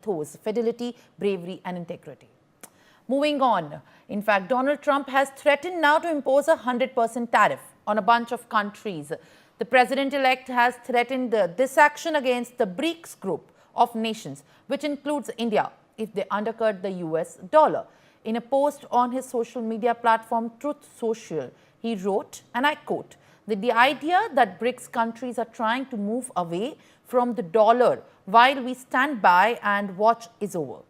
ethos, fidelity, bravery and integrity. Moving on, in fact, Donald Trump has threatened now to impose a 100% tariff on a bunch of countries. The president-elect has threatened this action against the BRICS group of nations, which includes India, if they undercut the US dollar. In a post on his social media platform Truth Social, he wrote, and I quote, that the idea that BRICS countries are trying to move away from the dollar while we stand by and watch is over.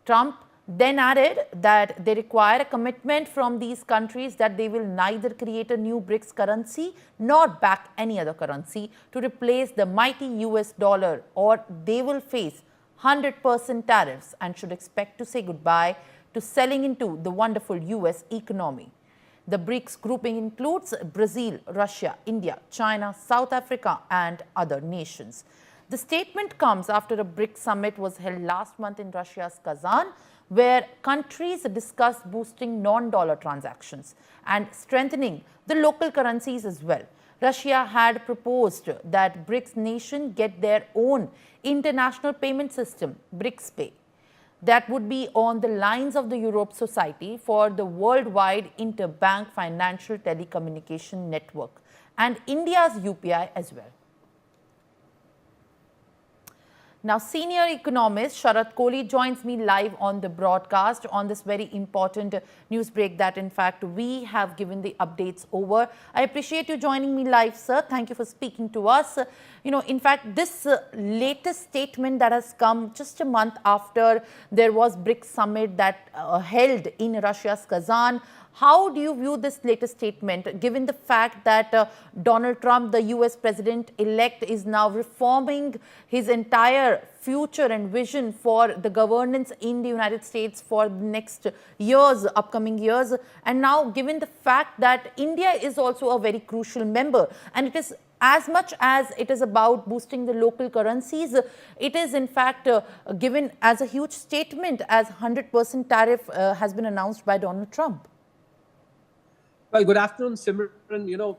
Trump then added that they require a commitment from these countries that they will neither create a new BRICS currency nor back any other currency to replace the mighty US dollar, or they will face 100% tariffs and should expect to say goodbye to selling into the wonderful US economy. The BRICS grouping includes Brazil, Russia, India, China, South Africa and other nations. The statement comes after a BRICS summit was held last month in Russia's Kazan, where countries discussed boosting non-dollar transactions and strengthening the local currencies as well. Russia had proposed that BRICS nations get their own international payment system, BRICS Pay, that would be on the lines of the Europe Society for the worldwide interbank financial telecommunication network and India's UPI as well. Now, senior economist Sharat Kohli joins me live on the broadcast on this very important news break that, in fact, we have given the updates over. I appreciate you joining me live, sir. Thank you for speaking to us. In fact, this latest statement that has come just a month after there was BRICS summit that held in Russia's Kazan. How do you view this latest statement, given the fact that Donald Trump, the US president-elect, is now reforming his entire future and vision for the governance in the United States for the next years, upcoming years, and now given the fact that India is also a very crucial member, and it is as much as it is about boosting the local currencies, it is in fact given as a huge statement as 100% tariff has been announced by Donald Trump. Well, good afternoon, Simran.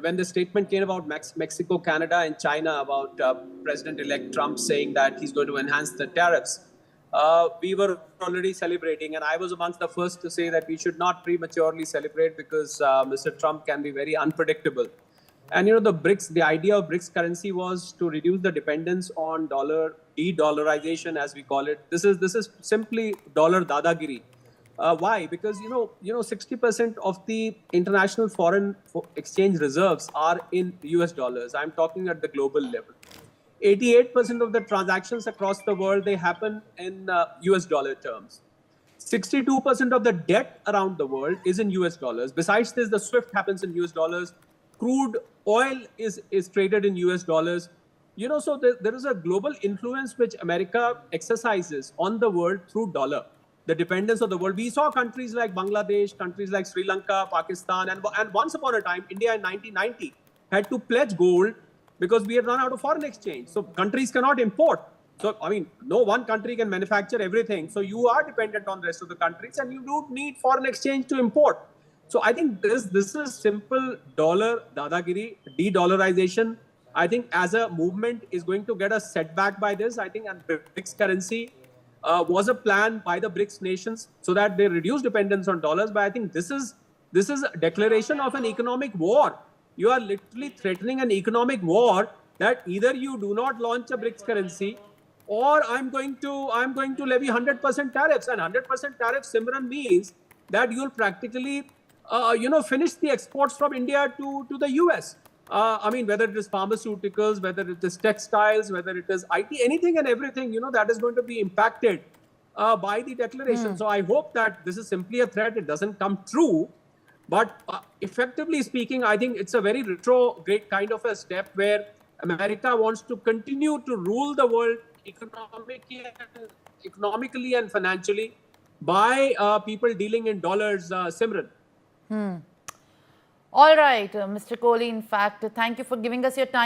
When the statement came about Mexico, Canada and China about President-elect Trump saying that he's going to enhance the tariffs, we were already celebrating. And I was amongst the first to say that we should not prematurely celebrate because Mr. Trump can be very unpredictable. And, the idea of BRICS currency was to reduce the dependence on dollar, de-dollarization, as we call it. This is simply dollar dadagiri. Why? Because 60% of the international foreign exchange reserves are in US dollars. I'm talking at the global level. 88% of the transactions across the world, they happen in US dollar terms. 62% of the debt around the world is in US dollars. Besides this, the SWIFT happens in US dollars. Crude oil is traded in US dollars. So there is a global influence which America exercises on the world through dollar. The dependence of the world. We saw countries like Bangladesh, countries like Sri Lanka, Pakistan, and once upon a time, India in 1990 had to pledge gold because we had run out of foreign exchange. So countries cannot import. So, no one country can manufacture everything. So you are dependent on the rest of the countries and you don't need foreign exchange to import. So I think this is simple dollar dadagiri, de-dollarization. I think as a movement is going to get a setback by this. I think and BRICS currency was a plan by the BRICS nations so that they reduce dependence on dollars. But I think this is a declaration of an economic war. You are literally threatening an economic war that either you do not launch a BRICS currency or I'm going to levy 100% tariffs. And 100% tariffs, Simran, means that you'll practically finish the exports from India to the US. Whether it is pharmaceuticals, whether it is textiles, whether it is IT, anything and everything, that is going to be impacted by the declaration. So I hope that this is simply a threat. It doesn't come true. But effectively speaking, I think it's a very retrograde kind of a step where America wants to continue to rule the world economically and financially by people dealing in dollars, Simran. All right, Mr. Kohli, in fact, thank you for giving us your time.